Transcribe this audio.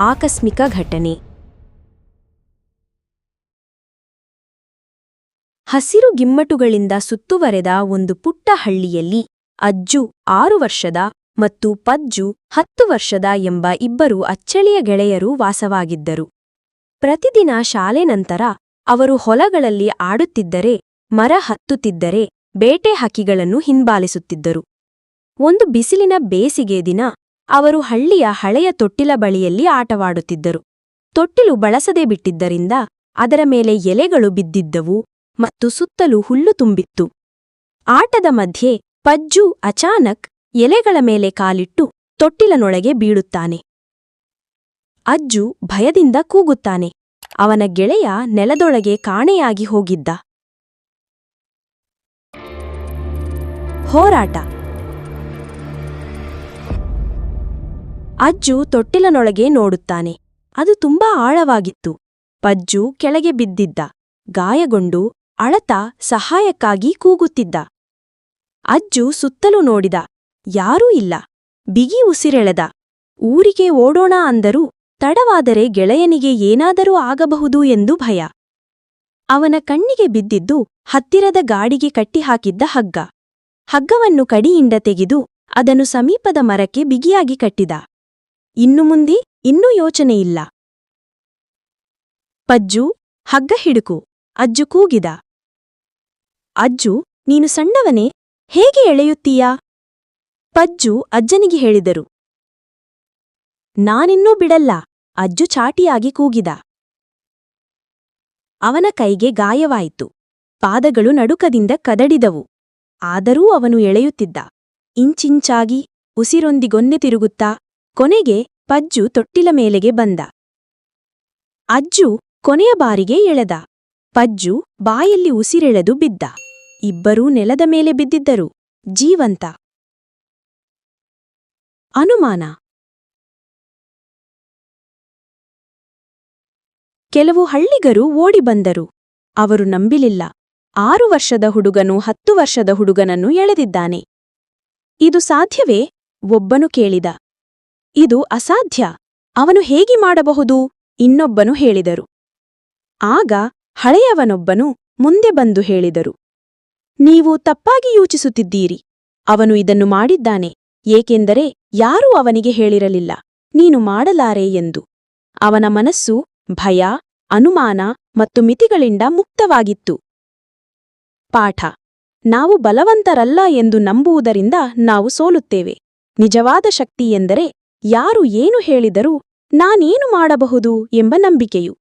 ಆಕಸ್ಮಿಕ ಘಟನೆ. ಹಸಿರು ಗಿಮ್ಮಟುಗಳಿಂದ ಸುತ್ತುವರೆದ ಒಂದು ಪುಟ್ಟ ಹಳ್ಳಿಯಲ್ಲಿ ಅಜ್ಜು 6 ವರ್ಷದ ಮತ್ತು ಪಜ್ಜು 10 ವರ್ಷದ ಎಂಬ ಇಬ್ಬರು ಅಚ್ಚಳಿಯ ಗೆಳೆಯರು ವಾಸವಾಗಿದ್ದರು. ಪ್ರತಿದಿನ ಶಾಲೆ ನಂತರ ಅವರು ಹೊಲಗಳಲ್ಲಿ ಆಡುತ್ತಿದ್ದರೆ, ಮರ ಹತ್ತುತ್ತಿದ್ದರೆ, ಬೇಟೆ ಹಕ್ಕಿಗಳನ್ನು ಹಿಂಬಾಲಿಸುತ್ತಿದ್ದರು. ಒಂದು ಬಿಸಿಲಿನ ಬೇಸಿಗೆ ದಿನ ಅವರು ಹಳ್ಳಿಯ ಹಳೆಯ ತೊಟ್ಟಿಲ ಬಳಿಯಲ್ಲಿ ಆಟವಾಡುತ್ತಿದ್ದರು. ತೊಟ್ಟಿಲು ಬಳಸದೇ ಬಿಟ್ಟಿದ್ದರಿಂದ ಅದರ ಮೇಲೆ ಎಲೆಗಳು ಬಿದ್ದಿದ್ದವು ಮತ್ತು ಸುತ್ತಲೂ ಹುಲ್ಲು ತುಂಬಿತ್ತು. ಆಟದ ಮಧ್ಯೆ ಪಜ್ಜು ಅಚಾನಕ್ ಎಲೆಗಳ ಮೇಲೆ ಕಾಲಿಟ್ಟು ತೊಟ್ಟಿಲನೊಳಗೆ ಬೀಳುತ್ತಾನೆ. ಅಜ್ಜು ಭಯದಿಂದ ಕೂಗುತ್ತಾನೆ. ಅವನ ಗೆಳೆಯ ನೆಲದೊಳಗೆ ಕಾಣೆಯಾಗಿ ಹೋಗಿದ್ದ. ಹೋರಾಟ. ಅಜ್ಜು ತೊಟ್ಟಿಲನೊಳಗೆ ನೋಡುತ್ತಾನೆ. ಅದು ತುಂಬಾ ಆಳವಾಗಿತ್ತು. ಪಜ್ಜು ಕೆಳಗೆ ಬಿದ್ದಿದ್ದ. ಗಾಯಗೊಂಡು ಅಳತಾ ಸಹಾಯಕ್ಕಾಗಿ ಕೂಗುತ್ತಿದ್ದ. ಅಜ್ಜು ಸುತ್ತಲೂ ನೋಡಿದ. ಯಾರೂ ಇಲ್ಲ. ಬಿಗಿ ಉಸಿರೆಳೆದ. ಊರಿಗೆ ಓಡೋಣ ಅಂದರೂ ತಡವಾದರೆ ಗೆಳೆಯನಿಗೆ ಏನಾದರೂ ಆಗಬಹುದು ಎಂದು ಭಯ. ಅವನ ಕಣ್ಣಿಗೆ ಬಿದ್ದಿದ್ದು ಹತ್ತಿರದ ಗಾಡಿಗೆ ಕಟ್ಟಿಹಾಕಿದ್ದ ಹಗ್ಗ. ಹಗ್ಗವನ್ನು ಕಡಿಯಿಂದ ತೆಗೆದು ಅದನ್ನು ಸಮೀಪದ ಮರಕ್ಕೆ ಬಿಗಿಯಾಗಿ ಕಟ್ಟಿದ. ಇನ್ನು ಮುಂದೆ ಇನ್ನೂ ಯೋಚನೆಯಿಲ್ಲ. ಪಜ್ಜು, ಹಗ್ಗ ಹಿಡುಕು, ಅಜ್ಜು ಕೂಗಿದ. ಅಜ್ಜು, ನೀನು ಸಣ್ಣವನೇ, ಹೇಗೆ ಎಳೆಯುತ್ತೀಯಾ? ಪಜ್ಜು ಅಜ್ಜನಿಗೆ ಹೇಳಿದರು. ನಾನಿನ್ನೂ ಬಿಡಲ್ಲ, ಅಜ್ಜು ಚಾಟಿಯಾಗಿ ಕೂಗಿದ. ಅವನ ಕೈಗೆ ಗಾಯವಾಯಿತು. ಪಾದಗಳು ನಡುಕದಿಂದ ಕದಡಿದವು. ಆದರೂ ಅವನು ಎಳೆಯುತ್ತಿದ್ದ. ಇಂಚಿಂಚಾಗಿ, ಉಸಿರೊಂದಿಗೊನ್ನೆ ತಿರುಗುತ್ತಾ, ಕೊನೆಗೆ ಪಜ್ಜು ತೊಟ್ಟಿಲ ಮೇಲೆಗೆ ಬಂದ. ಅಜ್ಜು ಕೊನೆಯ ಬಾರಿಗೆ ಎಳೆದ. ಪಜ್ಜು ಬಾಯಲ್ಲಿ ಉಸಿರೆಳೆದು ಬಿದ್ದ. ಇಬ್ಬರೂ ನೆಲದ ಮೇಲೆ ಬಿದ್ದಿದ್ದರು, ಜೀವಂತ. ಅನುಮಾನ. ಕೆಲವು ಹಳ್ಳಿಗರು ಓಡಿ ಬಂದರು. ಅವರು ನಂಬಿಲಿಲ್ಲ. 6 ವರ್ಷದ ಹುಡುಗನು 10 ವರ್ಷದ ಹುಡುಗನನ್ನು ಎಳೆದಿದ್ದಾನೆ. ಇದು ಸಾಧ್ಯವೇ? ಒಬ್ಬನು ಕೇಳಿದ. ಇದು ಅಸಾಧ್ಯ. ಅವನು ಹೇಗೆ ಮಾಡಬಹುದು? ಇನ್ನೊಬ್ಬನು ಹೇಳಿದರು. ಆಗ ಹಳೆಯವನೊಬ್ಬನು ಮುಂದೆ ಬಂದು ಹೇಳಿದರು. ನೀವು ತಪ್ಪಾಗಿ ಯೋಚಿಸುತ್ತಿದ್ದೀರಿ. ಅವನು ಇದನ್ನು ಮಾಡಿದ್ದಾನೆ, ಏಕೆಂದರೆ ಯಾರೂ ಅವನಿಗೆ ಹೇಳಿರಲಿಲ್ಲ ನೀನು ಮಾಡಲಾರೆ ಎಂದು. ಅವನ ಮನಸ್ಸು ಭಯ, ಅನುಮಾನ ಮತ್ತು ಮಿತಿಗಳಿಂದ ಮುಕ್ತವಾಗಿತ್ತು. ಪಾಠ. ನಾವು ಬಲವಂತರಲ್ಲ ಎಂದು ನಂಬುವುದರಿಂದ ನಾವು ಸೋಲುತ್ತೇವೆ. ನಿಜವಾದ ಶಕ್ತಿ ಎಂದರೆ ಯಾರು ಏನು ಹೇಳಿದರೂ ನಾನೇನು ಮಾಡಬಹುದು ಎಂಬ ನಂಬಿಕೆಯು.